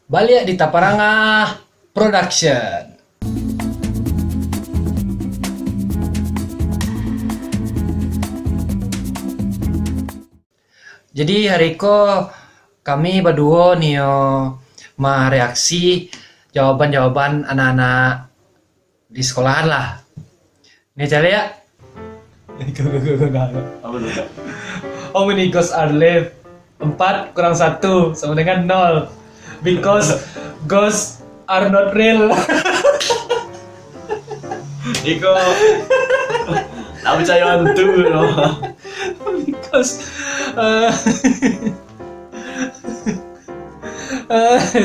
Balik di Taparangah Production. Jadi hari ko kami berdua nih mereaksi jawaban-jawaban anak-anak di sekolahan lah. Nih cari ya. Apa tuh? How many ghosts are left? 4 kurang 1 sama dengan 0. Because ghosts are not real. Iko tak percaya hantu loh. Because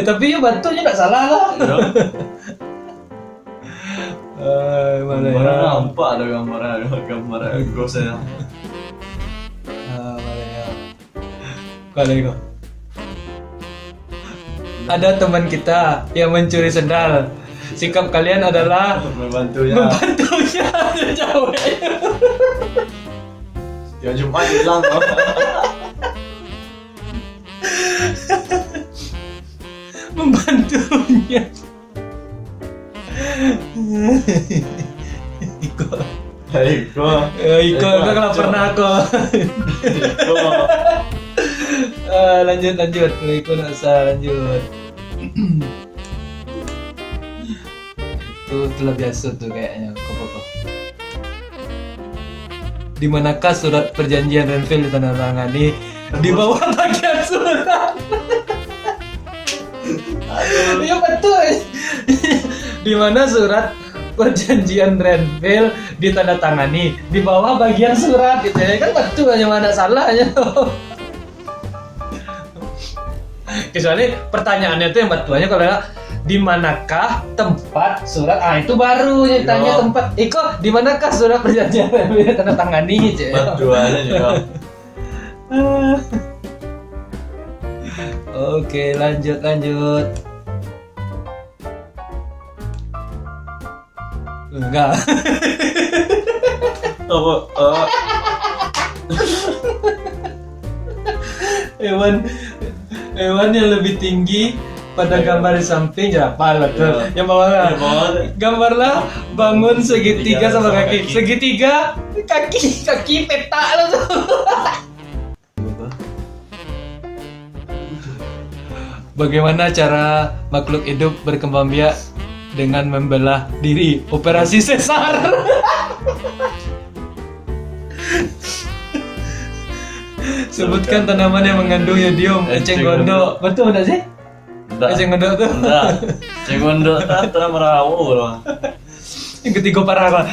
tapi ya batunya nggak salah lah. Mana ya? Gambarnya nampak ada gambar ghostnya. Mana ya? Kalau itu ada teman kita yang mencuri sendal. Sikap kalian adalah Membantunya. membantunya. Jauh. Ya Jumat hilang loh. Membantunya. Iko, Iko kalau pernah kok. Iko Lanjut. Iko nak usah lanjut. Itu telah biasa tuh kayaknya. Kok. Di manakah surat perjanjian Renville ditandatangani? Di bawah bagian surat. Iya betul. Di mana surat perjanjian Renville ditandatangani? Di bawah bagian surat gitu ya. Kan betul, hanya mana salahnya. Kecuali pertanyaannya itu yang batuannya kalau di manakah tempat surat? Itu baru tanya tempat. Iko, di manakah surat perjanjian Renville ditandatangani? Batuannya juga. Oke, lanjut. Enggak. Apa? Hewan yang lebih tinggi pada gambar di samping ya apa tuh? Yang bawah lah. Gambarlah bangun segitiga sama kaki. Segitiga kaki peta lo tuh. Bagaimana cara makhluk hidup berkembang biak dengan membelah diri? Operasi sesar. Sebutkan tanaman yang mengandung yodium. Eceng gondok. Betul enggak sih? Eceng gondok tuh. Enggak. Eceng gondok tak merawu loh. Yang ketiga parah.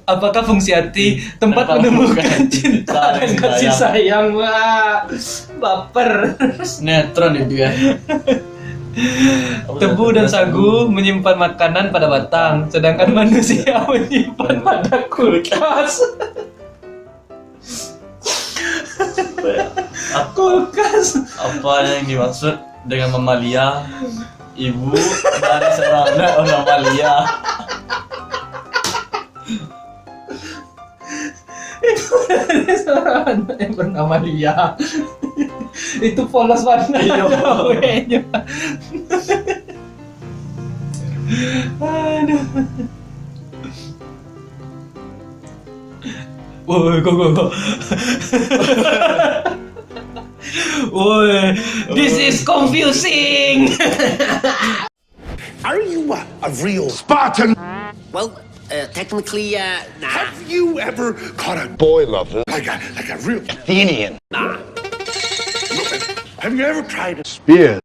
Apakah fungsi hati tempat menemukan cinta dan kasih sayang? Wah, baper. Sinetron itu ya. Tebu dan sagu menyimpan makanan pada batang, sedangkan manusia menyimpan pada kulkas. Kulkas. Apa yang dimaksud dengan mamalia? Ibu dari seorang mamalia. Itu dari seorang anak yang bernama Lia. Itu polos banget. Iya. Aduh. Woi, go. Woi, this is confusing. Are you a real Spartan? Well, technically, nah. Have you ever caught a boy lover like a real Athenian? Nah. Have you ever tried a Spear.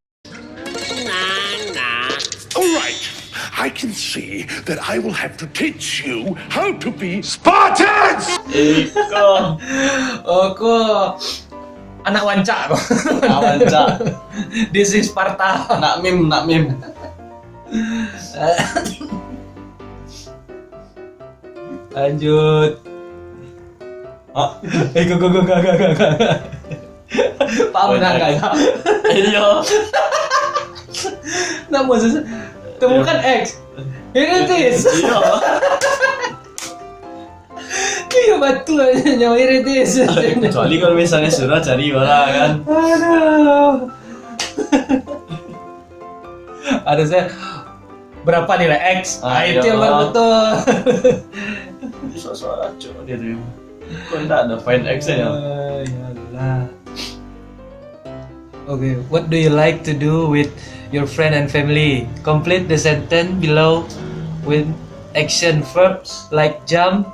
Nah. All right, I can see that I will have to teach you how to be Spartans! Iko Kok anak wanca kok. Awanca. This is Sparta. Nak mim. Lanjut. Gak. Paham enggak ya? Iya. Nah, maksudnya temukan X. Here it is. Iya. Iya betul aja nyawa here it is. Kecuali kalau misalnya surat cari orang kan. Aduh. Harusnya berapa nilai X? Itu yang Ayo. baru betul. Soal aco dia tuh. Kok enggak ada find X-nya? Yalah. Okay, what do you like to do with your friend and family? Complete the sentence below with action verbs like jump,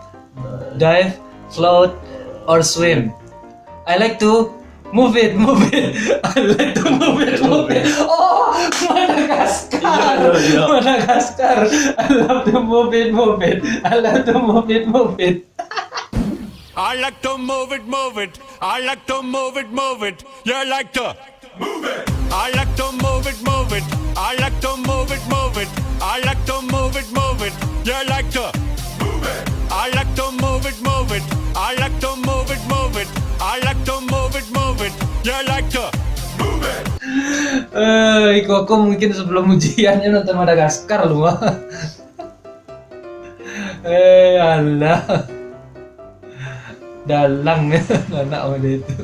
dive, float, or swim. I like to move it. I like to move it. Oh, Madagaskar. Iya. Madagaskar. I love to move it. I love to move it. I like to move it. I like to move it. You like to move it. I like to move it. I like to move it. I like to move it. You like to move it. I like to move it. I like to move it. I like to move it. You like to move it. Aku mungkin sebelum ujiannya nonton Madagaskar lu mah. Allah. Dalang anak muda itu.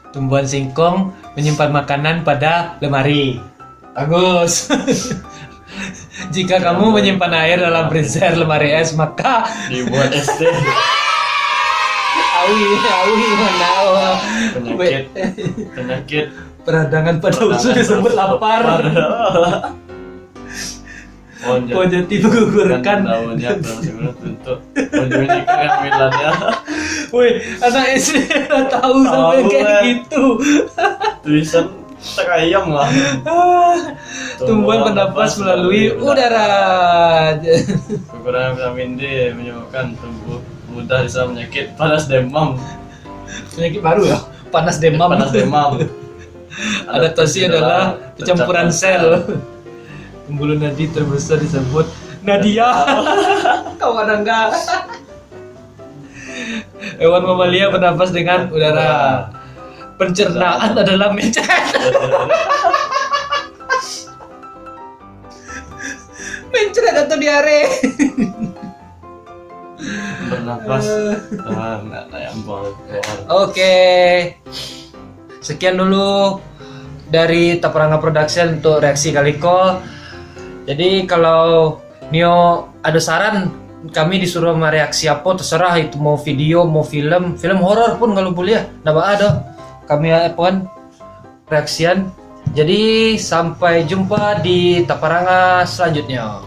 Tumbuhan singkong menyimpan makanan pada lemari. Bagus. Jika kamu menyimpan air dalam freezer lemari es, maka Dibuat SD. awi mana Penyakit peradangan pada usus disebut lapar. Pojeti menggugurkan. Daunnya terus untuk menunjukkan kehamilannya. Wih, anak SD udah tahu sampai kayak kan. gitu. Tulisan terayam lah. Tumbuhan bernapas melalui udara. Kekurangan vitamin D menyebabkan tubuh mudah diserang penyakit panas demam. Penyakit baru ya, panas demam. Panas demam. Adaptasi adalah pencampuran sel. Pembuluh nadi terbesar disebut nadia. Kau ada enggak? Hewan mamalia bernapas dengan udara. Pencernaan adalah mencret. Mencret atau diare? Bernapas. Enggak yang boleh. Oke. Sekian dulu dari Taparanga Production untuk reaksi Kaliko. Jadi kalau Nio ada saran, kami disuruh mereaksi apa terserah, itu mau video, mau film horor pun kalau boleh, nggak ada. Kami apaan reaksian. Jadi sampai jumpa di Taparanga selanjutnya.